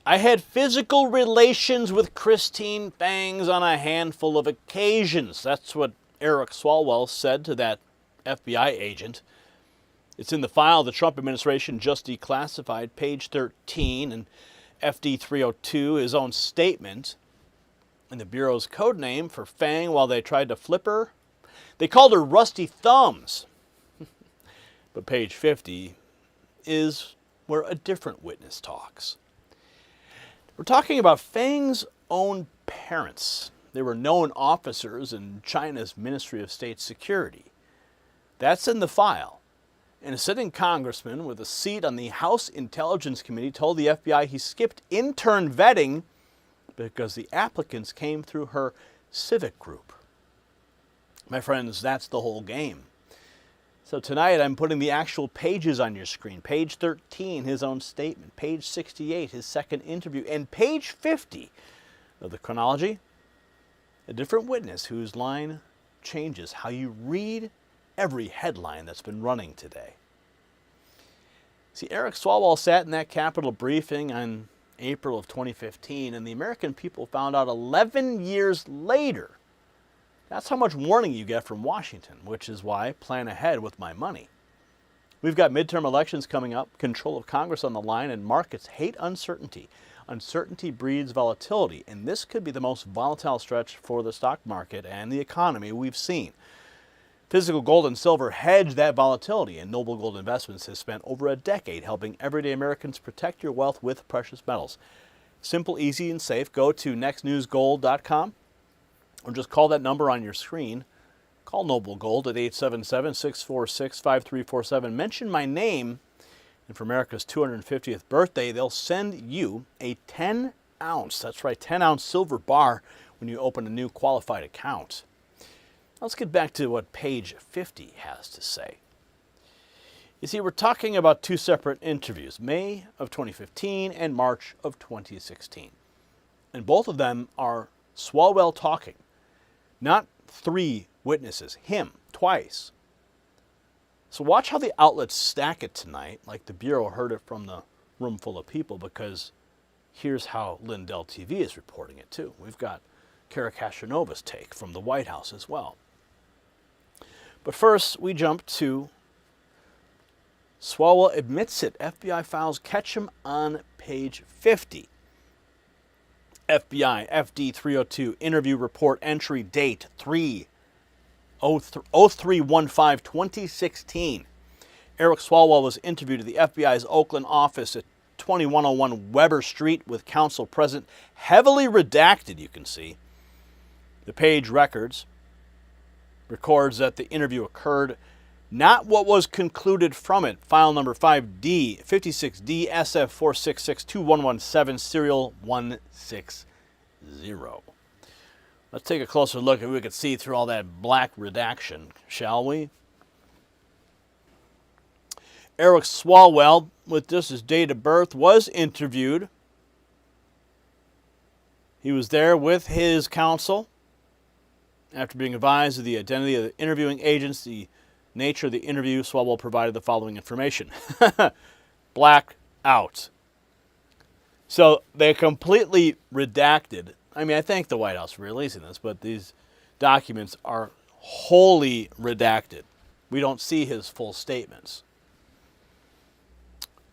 I had physical relations with Christine Fang on a handful of occasions. That's what Eric Swalwell said to that FBI agent. It's in the file the Trump administration just declassified, page 13, and FD 302, his own statement. And the Bureau's code name for Fang while they tried to flip her, they called her Rusty Thumbs. But page 50 is where a different witness talks. We're talking about Fang's own parents. They were known officers in China's Ministry of State Security. That's in the file. And a sitting congressman with a seat on the House Intelligence Committee told the FBI he skipped intern vetting because the applicants came through her civic group. My friends, that's the whole game. So tonight I'm putting the actual pages on your screen. Page 13, his own statement. Page 68, his second interview. And page 50 of the chronology, a different witness whose line changes how you read every headline that's been running today. See, Eric Swalwell sat in that Capitol briefing on April of 2015, and the American people found out 11 years later. That's how much warning you get from Washington, which is why I plan ahead with my money. We've got midterm elections coming up, control of Congress on the line, and markets hate uncertainty. Uncertainty breeds volatility, and this could be the most volatile stretch for the stock market and the economy we've seen. Physical gold and silver hedge that volatility, and Noble Gold Investments has spent over a decade helping everyday Americans protect your wealth with precious metals. Simple, easy, and safe. Go to nextnewsgold.com. or just call that number on your screen. Call Noble Gold at 877-646-5347. Mention my name, and for America's 250th birthday, they'll send you a 10-ounce, that's right, 10-ounce silver bar when you open a new qualified account. Let's get back to what page 50 has to say. You see, we're talking about two separate interviews, May of 2015 and March of 2016. And both of them are Swalwell talking. Not three witnesses, him, twice. So watch how the outlets stack it tonight, like the Bureau heard it from the room full of people, because here's how Lindell TV is reporting it too. We've got Cara Castanova's take from the White House as well. But first, we jump to Swalwell admits it. FBI files catch him on page 50. FBI, FD 302, interview report entry date 03/15/2016. Eric Swalwell was interviewed at the FBI's Oakland office at 2101 Weber Street with counsel present. Heavily redacted, you can see. The page records that the interview occurred, not what was concluded from it. File number 5D, 56D SF 4662117, serial 160. Let's take a closer look and we can see through all that black redaction, shall we? Eric Swalwell, with just his date of birth, was interviewed. He was there with his counsel. After being advised of the identity of the interviewing agents, the nature of the interview, Swalwell provided the following information. Black out. So they completely redacted. I mean, I thank the White House for releasing this, but these documents are wholly redacted. We don't see his full statements.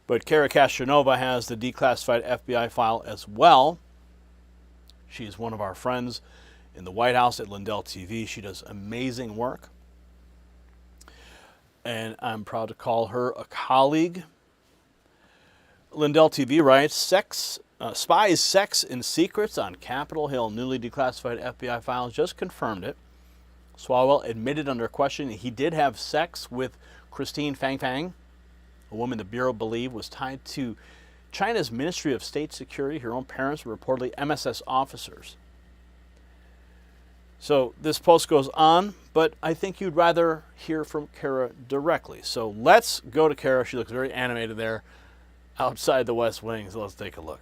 But Cara Castanova has the declassified FBI file as well. She's one of our friends in the White House at Lindell TV. She does amazing work. And I'm proud to call her a colleague. Lindell TV writes, spies, sex, and secrets on Capitol Hill. Newly declassified FBI files just confirmed it. Swalwell admitted under question he did have sex with Christine Fang, a woman the Bureau believed was tied to China's Ministry of State Security. Her own parents were reportedly MSS officers. So this post goes on, but I think you'd rather hear from Cara directly. So let's go to Cara. She looks very animated there outside the West Wing, so let's take a look.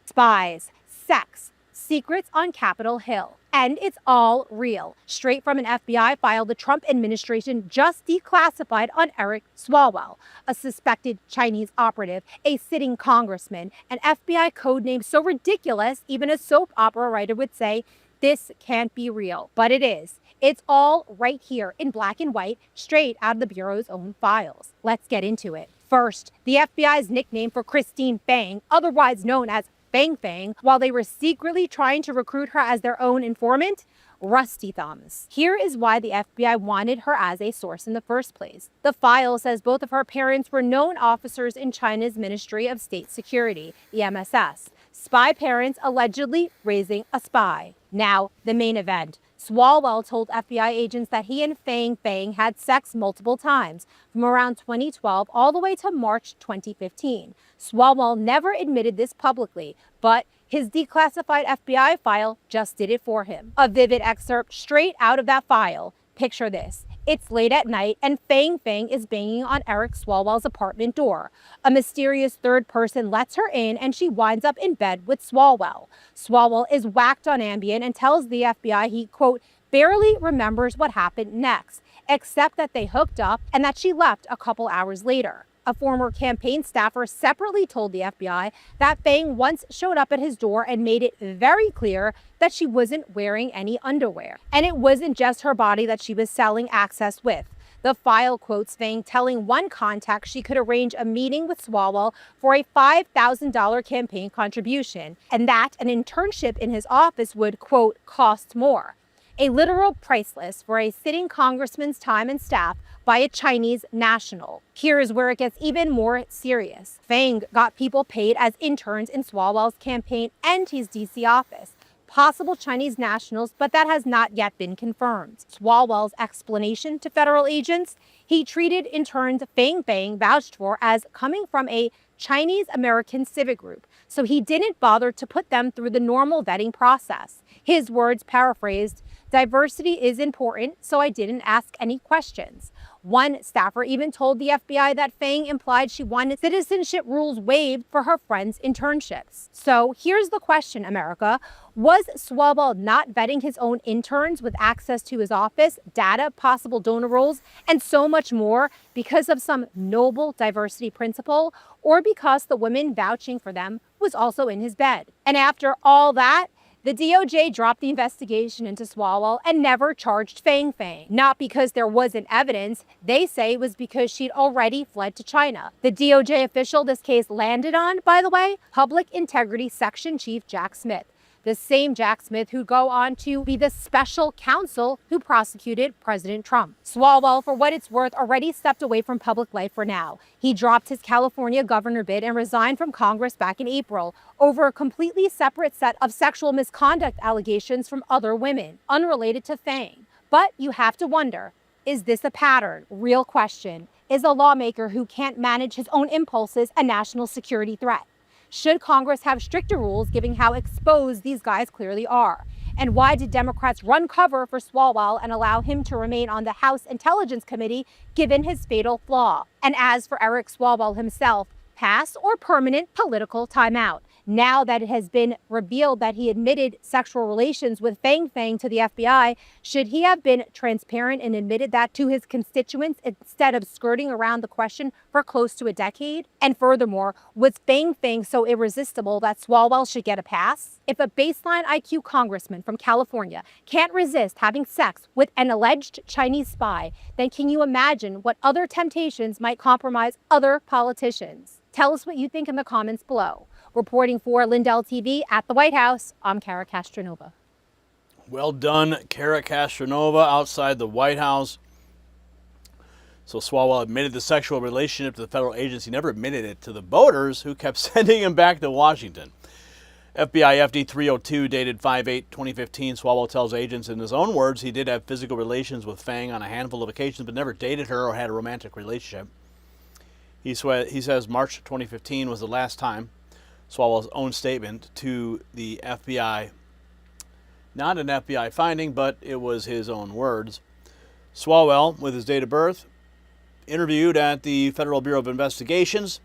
Spies, sex, secrets on Capitol Hill. And it's all real. Straight from an FBI file the Trump administration just declassified on Eric Swalwell, a suspected Chinese operative, a sitting congressman, an FBI code name so ridiculous even a soap opera writer would say, this can't be real. But it is. It's all right here in black and white, straight out of the Bureau's own files. Let's get into it. First, the FBI's nickname for Christine Fang, otherwise known as Fang Fang, while they were secretly trying to recruit her as their own informant, Rusty Thumbs. Here is why the FBI wanted her as a source in the first place. The file says both of her parents were known officers in China's Ministry of State Security, the MSS. Spy parents allegedly raising a spy. Now, the main event. Swalwell told FBI agents that he and Fang Fang had sex multiple times, from around 2012 all the way to March 2015. Swalwell never admitted this publicly, but his declassified FBI file just did it for him. A vivid excerpt straight out of that file. Picture this. It's late at night and Fang Fang is banging on Eric Swalwell's apartment door. A mysterious third person lets her in and she winds up in bed with Swalwell. Swalwell is whacked on Ambien and tells the FBI he, quote, barely remembers what happened next, except that they hooked up and that she left a couple hours later. A former campaign staffer separately told the FBI that Fang once showed up at his door and made it very clear that she wasn't wearing any underwear. And it wasn't just her body that she was selling access with. The file quotes Fang telling one contact she could arrange a meeting with Swalwell for a $5,000 campaign contribution, and that an internship in his office would, quote, cost more. A literal price list for a sitting congressman's time and staff by a Chinese national. Here is where it gets even more serious. Fang got people paid as interns in Swalwell's campaign and his DC office. Possible Chinese nationals, but that has not yet been confirmed. Swalwell's explanation to federal agents, he treated interns Fang Fang vouched for as coming from a Chinese-American civic group, so he didn't bother to put them through the normal vetting process. His words paraphrased, diversity is important, so I didn't ask any questions. One staffer even told the FBI that Fang implied she wanted citizenship rules waived for her friends' internships. So here's the question, America. Was Swalwell not vetting his own interns with access to his office, data, possible donor roles, and so much more because of some noble diversity principle, or because the woman vouching for them was also in his bed? And after all that, the DOJ dropped the investigation into Swalwell and never charged Fang Fang. Not because there wasn't evidence, they say it was because she'd already fled to China. The DOJ official this case landed on, by the way, Public Integrity Section Chief Jack Smith. The same Jack Smith who'd go on to be the special counsel who prosecuted President Trump. Swalwell, for what it's worth, already stepped away from public life for now. He dropped his California governor bid and resigned from Congress back in April over a completely separate set of sexual misconduct allegations from other women, unrelated to Fang. But you have to wonder, is this a pattern? Real question. Is a lawmaker who can't manage his own impulses a national security threat? Should Congress have stricter rules given how exposed these guys clearly are? And why did Democrats run cover for Swalwell and allow him to remain on the House Intelligence Committee given his fatal flaw? And as for Eric Swalwell himself, pass or permanent political timeout? Now that it has been revealed that he admitted sexual relations with Fang Fang to the FBI, should he have been transparent and admitted that to his constituents instead of skirting around the question for close to a decade? And furthermore, was Fang Fang so irresistible that Swalwell should get a pass? If a baseline IQ congressman from California can't resist having sex with an alleged Chinese spy, then can you imagine what other temptations might compromise other politicians? Tell us what you think in the comments below. Reporting for Lindell TV at the White House, I'm Cara Castanova. Well done, Cara Castanova, outside the White House. So Swalwell admitted the sexual relationship to the federal agency, never admitted it to the voters who kept sending him back to Washington. FBI FD 302 dated 5/8/2015, Swalwell tells agents in his own words he did have physical relations with Fang on a handful of occasions but never dated her or had a romantic relationship. He says March 2015 was the last time. Swalwell's own statement to the FBI. Not an FBI finding, but it was his own words. Swalwell, with his date of birth, interviewed at the Federal Bureau of Investigations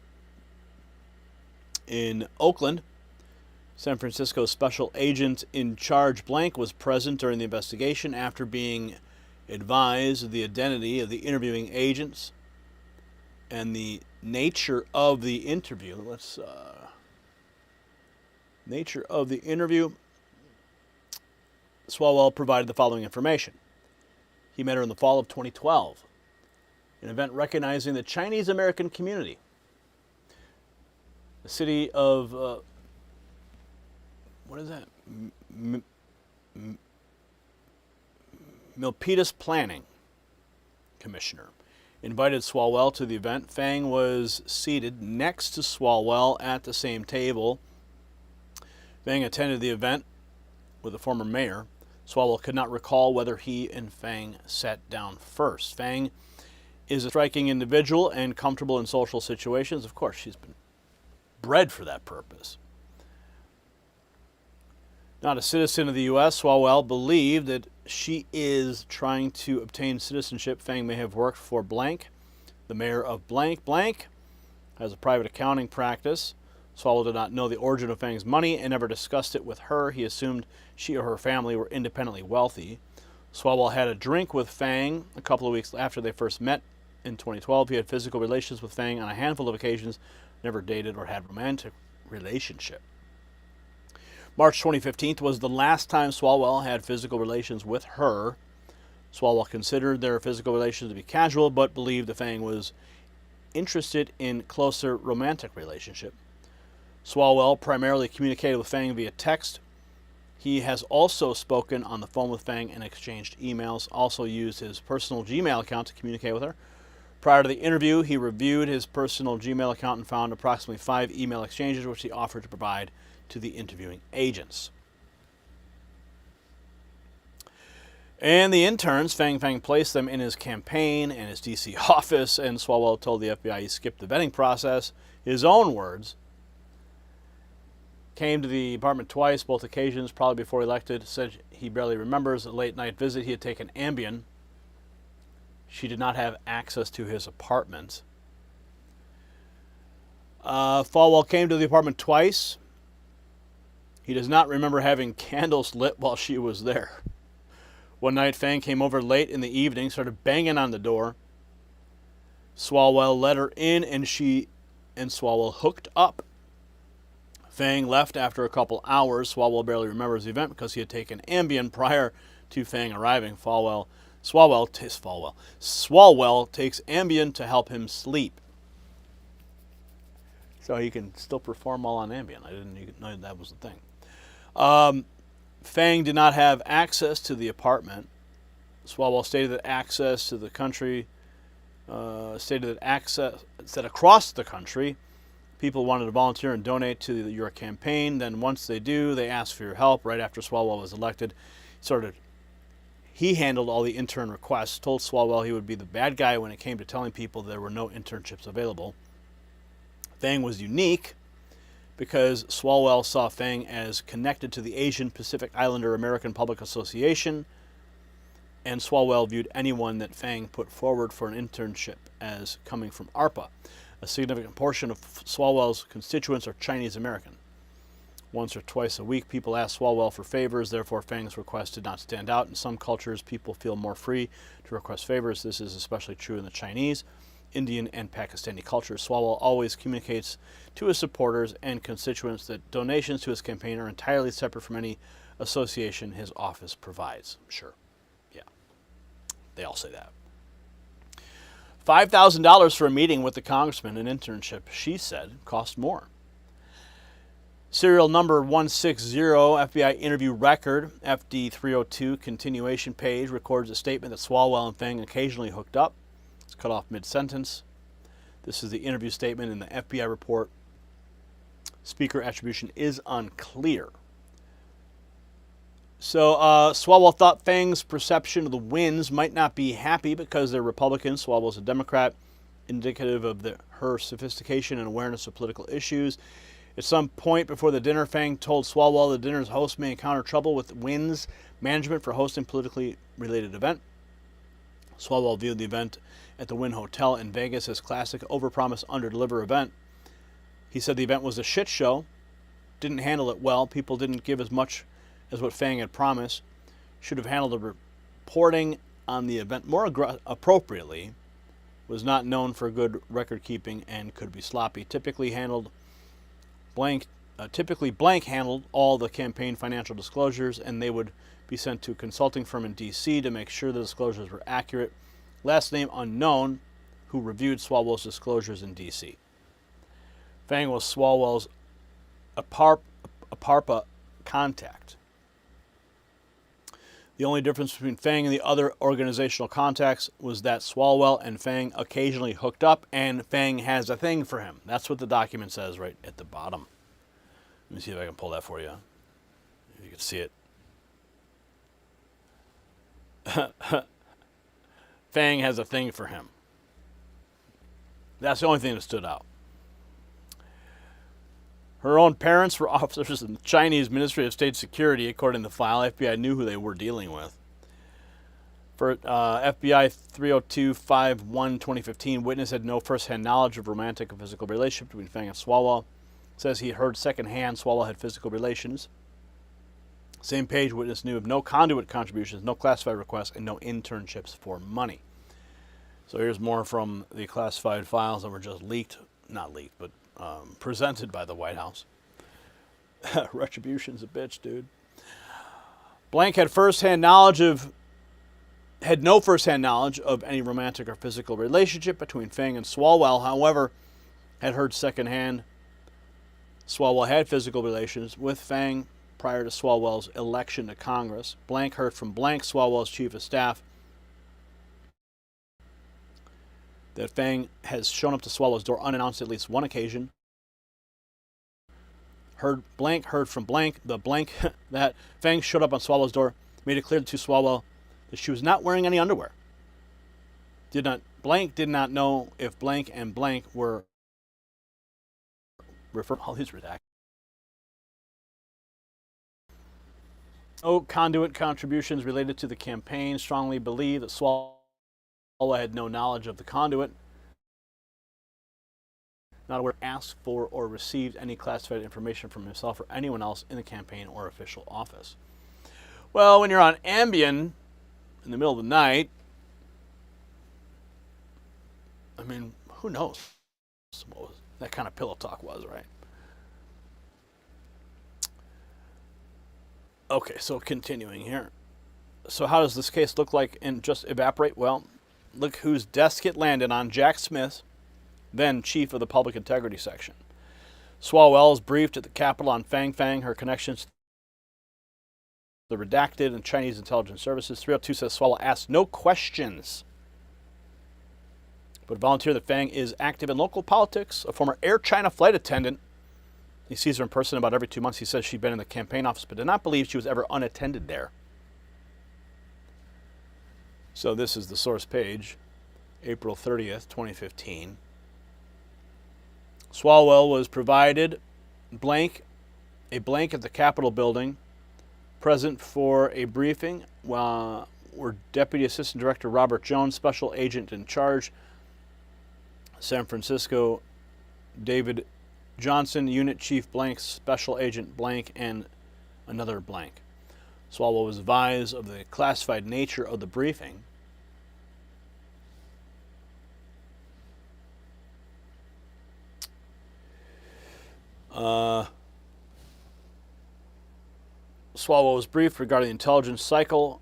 in Oakland San Francisco special agent in charge blank was present during the investigation after being advised of the identity of the interviewing agents and the nature of the interview. Nature of the interview. Swalwell provided the following information. He met her in the fall of 2012, an event recognizing the Chinese American community. The city of what is that? Milpitas Planning Commissioner invited Swalwell to the event. Fang was seated next to Swalwell at the same table. Fang attended the event with the former mayor. Swalwell could not recall whether he and Fang sat down first. Fang is a striking individual and comfortable in social situations. Of course, she's been bred for that purpose. Not a citizen of the U.S., Swalwell believed that she is trying to obtain citizenship. Fang may have worked for blank. The mayor of blank blank has a private accounting practice. Swalwell did not know the origin of Fang's money and never discussed it with her. He assumed she or her family were independently wealthy. Swalwell had a drink with Fang a couple of weeks after they first met in 2012. He had physical relations with Fang on a handful of occasions, never dated or had a romantic relationship. March 2015 was the last time Swalwell had physical relations with her. Swalwell considered their physical relations to be casual, but believed that Fang was interested in closer romantic relationship. Swalwell primarily communicated with Fang via text. He has also spoken on the phone with Fang and exchanged emails, also used his personal Gmail account to communicate with her. Prior to the interview, he reviewed his personal Gmail account and found approximately 5 email exchanges, which he offered to provide to the interviewing agents. And the interns, Fang Fang placed them in his campaign and his D.C. office, and Swalwell told the FBI he skipped the vetting process. His own words, came to the apartment twice, both occasions, probably before he elected, said he barely remembers a late-night visit. He had taken Ambien. She did not have access to his apartment. Swalwell came to the apartment twice. He does not remember having candles lit while she was there. One night, Fang came over late in the evening, started banging on the door. Swalwell let her in, and she and Swalwell hooked up. Fang left after a couple hours. Swalwell barely remembers the event because he had taken Ambien prior to Fang arriving. Swalwell takes Ambien to help him sleep. So he can still perform well on Ambien. I didn't even know that was the thing. Fang did not have access to the apartment. Swalwell stated that access to the country, that across the country, people wanted to volunteer and donate to your campaign. Then once they do, they ask for your help. Right after Swalwell was elected, he handled all the intern requests, told Swalwell he would be the bad guy when it came to telling people there were no internships available. Fang was unique because Swalwell saw Fang as connected to the Asian Pacific Islander American Public Association, and Swalwell viewed anyone that Fang put forward for an internship as coming from ARPA. A significant portion of Swalwell's constituents are Chinese American. Once or twice a week, people ask Swalwell for favors. Therefore, Fang's request did not stand out. In some cultures, people feel more free to request favors. This is especially true in the Chinese, Indian, and Pakistani cultures. Swalwell always communicates to his supporters and constituents that donations to his campaign are entirely separate from any association his office provides. Sure. Yeah. They all say that. $5,000 for a meeting with the congressman, an internship, she said, cost more. Serial number 160, FBI interview record, FD 302, continuation page, records a statement that Swalwell and Fang occasionally hooked up. It's cut off mid-sentence. This is the interview statement in the FBI report. Speaker attribution is unclear. So Swalwell thought Fang's perception of the wins might not be happy because they're Republicans. Swalwell's a Democrat, indicative of her sophistication and awareness of political issues. At some point before the dinner, Fang told Swalwell the dinner's host may encounter trouble with Wynn's management for hosting politically related event. Swalwell viewed the event at the Wynn Hotel in Vegas as classic overpromise, underdeliver event. He said the event was a shit show didn't handle it well. People didn't give as much as what Fang had promised. Should have handled the reporting on the event more appropriately. Was not known for good record keeping and could be sloppy. Typically, Blank handled all the campaign financial disclosures, and they would be sent to a consulting firm in D.C. to make sure the disclosures were accurate. Last name unknown, who reviewed Swalwell's disclosures in D.C. Fang was Swalwell's APARPA contact. The only difference between Fang and the other organizational contacts was that Swalwell and Fang occasionally hooked up, and Fang has a thing for him. That's what the document says right at the bottom. Let me see if I can pull that for you. If you can see it. Fang has a thing for him. That's the only thing that stood out. Her own parents were officers in the Chinese Ministry of State Security, according to the file. FBI knew who they were dealing with. For FBI 302-51-2015, witness had no first-hand knowledge of romantic or physical relationship between Fang and Swalwell. Says he heard second-hand Swalwell had physical relations. Same page, witness knew of no conduit contributions, no classified requests, and no internships for money. So here's more from the classified files that were just leaked, not leaked, but presented by the White House. Retribution's a bitch, dude. Blank had no first-hand knowledge of any romantic or physical relationship between Fang and Swalwell. However, had heard secondhand Swalwell had physical relations with Fang prior to Swalwell's election to Congress. Blank heard from Blank, Swalwell's chief of staff, that Fang has shown up to Swalwell's door unannounced at least one occasion. Blank heard from Blank, the Blank, that Fang showed up on Swalwell's door, made it clear to Swalwell that she was not wearing any underwear. Blank did not know if Blank and Blank were referring all these redacted. No conduit contributions related to the campaign. Strongly believe that Swalwell had no knowledge of the conduit. Not aware asked for or received any classified information from himself or anyone else in the campaign or official office. Well, when you're on Ambien in the middle of the night, I mean, who knows what that kind of pillow talk was, right? Okay, so continuing here. So how does this case look like and just evaporate? Well, look whose desk it landed on. Jack Smith, then chief of the Public Integrity Section. Swalwell is briefed at the Capitol on Fang Fang, her connections to the redacted and Chinese intelligence services. 302 says Swalwell asked no questions, but volunteered that Fang is active in local politics, a former Air China flight attendant. He sees her in person about every 2 months. He says she'd been in the campaign office, but did not believe she was ever unattended there. So this is the source page, April 30th, 2015. Swalwell was provided a blank at the Capitol building, present for a briefing were Deputy Assistant Director Robert Jones, Special Agent in Charge, San Francisco, David Johnson, Unit Chief Blank, Special Agent Blank, and another Blank. Swalwell was advised of the classified nature of the briefing. Swalwell was briefed regarding the intelligence cycle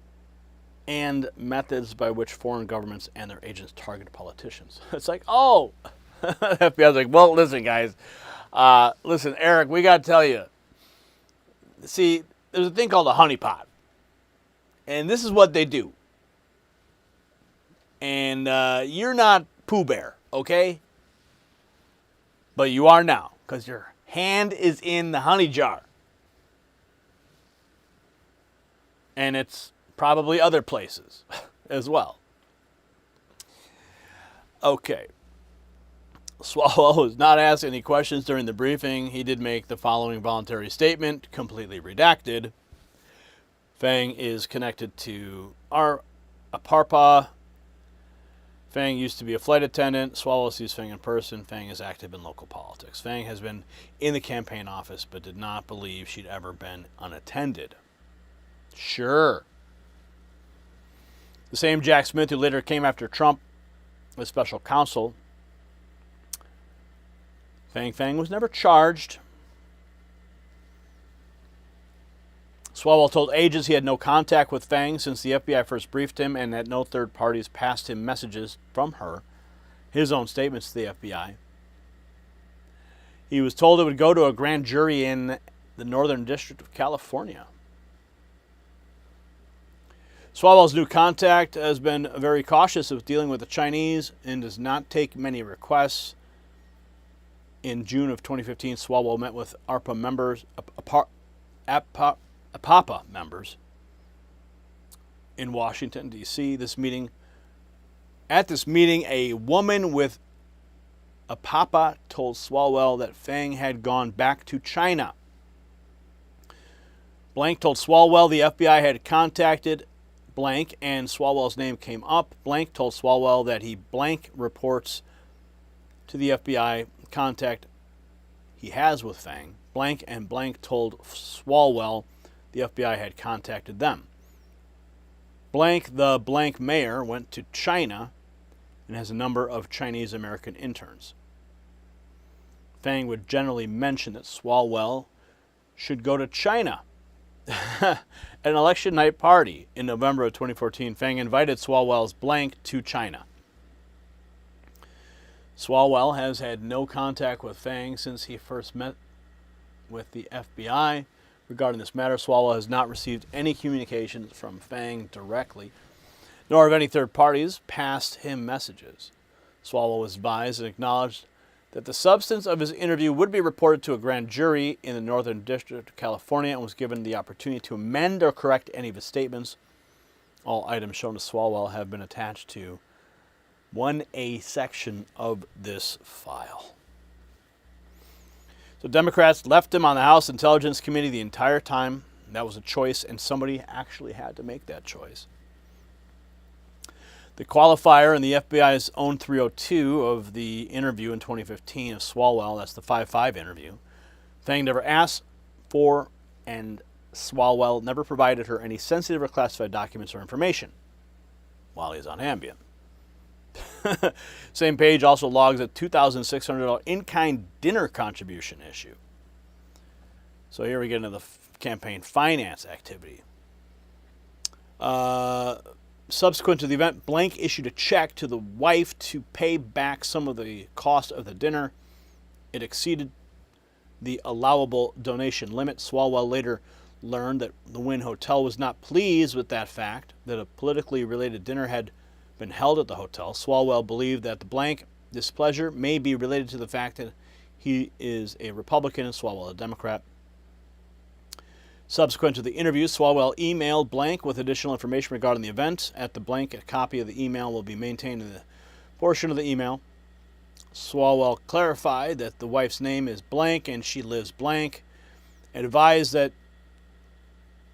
and methods by which foreign governments and their agents target politicians. It's like, oh, FBI's like, well, listen, guys. Listen, Eric, we got to tell you. See, there's a thing called a honeypot. And this is what they do. And you're not Pooh Bear, okay? But you are now, because your hand is in the honey jar. And it's probably other places as well. Okay. Swalwell was not asked any questions during the briefing. He did make the following voluntary statement, completely redacted. Fang is connected to our APARPA. Fang used to be a flight attendant. Swalwell sees Fang in person. Fang is active in local politics. Fang has been in the campaign office but did not believe she'd ever been unattended. Sure. The same Jack Smith who later came after Trump as special counsel. Fang Fang was never charged. Swalwell told agents he had no contact with Fang since the FBI first briefed him and that no third parties passed him messages from her, his own statements to the FBI. He was told it would go to a grand jury in the Northern District of California. Swalwell's new contact has been very cautious of dealing with the Chinese and does not take many requests. In June of 2015, Swalwell met with APA members in Washington, D.C. At this meeting, a woman with APA told Swalwell that Fang had gone back to China. Blank told Swalwell the FBI had contacted Blank and Swalwell's name came up. Blank told Swalwell that he blank reports to the FBI contact he has with Fang. Blank and Blank told Swalwell the FBI had contacted them. Blank, the blank mayor, went to China and has a number of Chinese American interns. Fang would generally mention that Swalwell should go to China. At an election night party in November of 2014, Fang invited Swalwell's Blank to China. Swalwell has had no contact with Fang since he first met with the FBI. Regarding this matter, Swalwell has not received any communications from Fang directly, nor have any third parties passed him messages. Swalwell was advised and acknowledged that the substance of his interview would be reported to a grand jury in the Northern District of California and was given the opportunity to amend or correct any of his statements. All items shown to Swalwell have been attached to 1A section of this file. So Democrats left him on the House Intelligence Committee the entire time. That was a choice, and somebody actually had to make that choice. The qualifier in the FBI's own 302 of the interview in 2015 of Swalwell, that's the 5-5 interview, Fang never asked for and Swalwell never provided her any sensitive or classified documents or information while he was on Ambien. Same page also logs a $2,600 in-kind dinner contribution issue. So here we get into the campaign finance activity. Subsequent to the event, Blank issued a check to the wife to pay back some of the cost of the dinner. It exceeded the allowable donation limit. Swalwell later learned that the Wynn Hotel was not pleased with that fact, that a politically related dinner had been held at the hotel. Swalwell believed that the Blank displeasure may be related to the fact that he is a Republican and Swalwell a Democrat. Subsequent to the interview, Swalwell emailed Blank with additional information regarding the event. At the Blank, a copy of the email will be maintained in the portion of the email. Swalwell clarified that the wife's name is Blank and she lives Blank, and advised that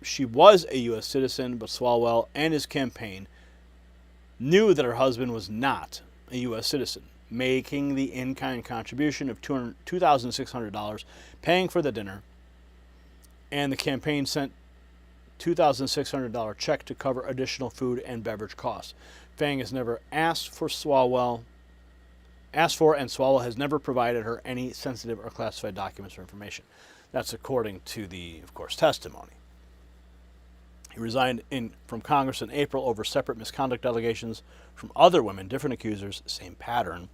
she was a U.S. citizen, but Swalwell and his campaign knew that her husband was not a U.S. citizen, making the in-kind contribution of $2,600, paying for the dinner, and the campaign sent $2,600 check to cover additional food and beverage costs. Fang has never asked for and Swalwell has never provided her any sensitive or classified documents or information. That's according to the, of course, testimony. He resigned from Congress in April over separate misconduct allegations from other women, different accusers, same pattern.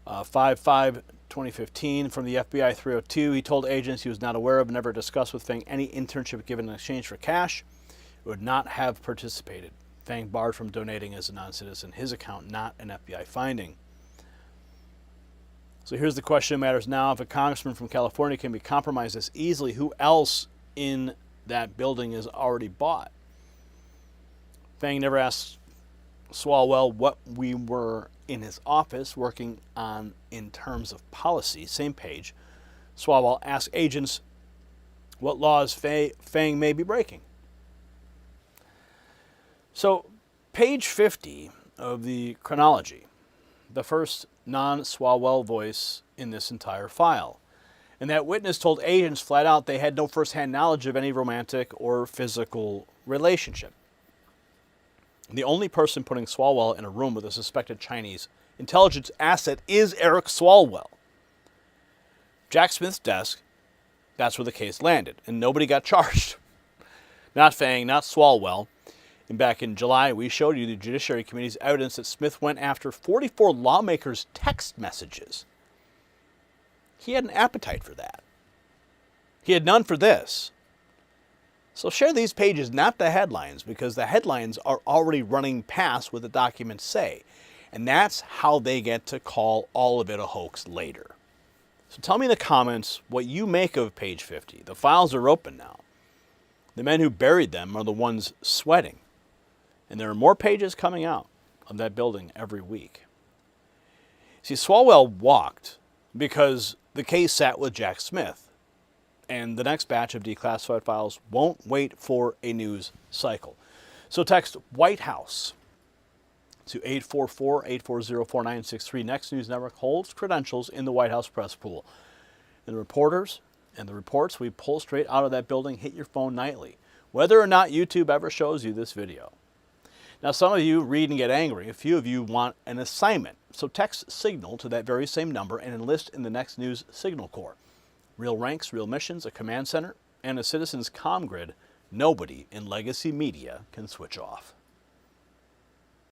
5/5/2015 from the FBI 302, he told agents he was not aware of, never discussed with Fang any internship given in exchange for cash, would not have participated. Fang barred from donating as a non-citizen. His account, not an FBI finding. So here's the question that matters now. If a congressman from California can be compromised this easily, who else in that building is already bought? Fang never asked Swalwell what we were in his office working on in terms of policy. Same page. Swalwell asked agents what laws Fang may be breaking. So page 50 of the chronology, the first non-Swalwell voice in this entire file. And that witness told agents flat out they had no first-hand knowledge of any romantic or physical relationship. The only person putting Swalwell in a room with a suspected Chinese intelligence asset is Eric Swalwell. Jack Smith's desk, that's where the case landed, and nobody got charged. Not Fang, not Swalwell. And back in July, we showed you the Judiciary Committee's evidence that Smith went after 44 lawmakers' text messages. He had an appetite for that. He had none for this. So share these pages, not the headlines, because the headlines are already running past what the documents say. And that's how they get to call all of it a hoax later. So tell me in the comments what you make of page 50. The files are open now. The men who buried them are the ones sweating. And there are more pages coming out of that building every week. See, Swalwell walked because the case sat with Jack Smith. And the next batch of declassified files won't wait for a news cycle. So text White House to 844-840-4963. Next News Network holds credentials in the White House press pool. And the reporters and the reports we pull straight out of that building hit your phone nightly, whether or not YouTube ever shows you this video. Now, some of you read and get angry. A few of you want an assignment. So text Signal to that very same number and enlist in the Next News Signal Corps. Real ranks, real missions, a command center, and a citizen's comm grid nobody in legacy media can switch off.